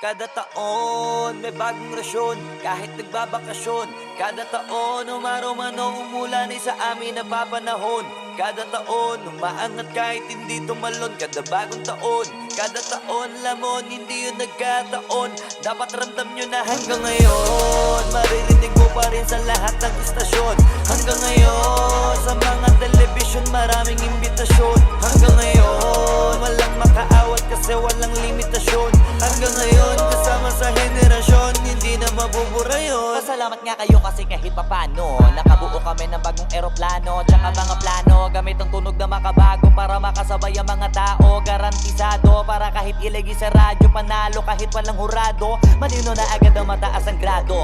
Kada taon may bagong rasyon, kahit nagbabakasyon. Kada taon umaraw man o umulan ay sa amin napapanahon. Kada taon umaangat kahit hindi tumalon. Kada bagong taon, kada taon lamon, hindi yun nagkataon. Dapat ramdam nyo na hanggang ngayon maririnig mo pa rin sa lahat ng istasyon. Hanggang ngayon sa mga telebisyon maraming imbitasyon. Hanggang ngayon walang makaawat kasi walang limitasyon. Hanggang ngayon kasama sa henerasyon, hindi na mabubura yun. Pasalamat nga kayo kasi kahit papano nakabuo kami ng bagong eroplano, tsaka mga plano gamit ang tunog na makabago para makasabay ang mga tao. Garantisado para kahit ilagay sa radyo, panalo kahit walang hurado. Malino na agad ang mataas ang grado.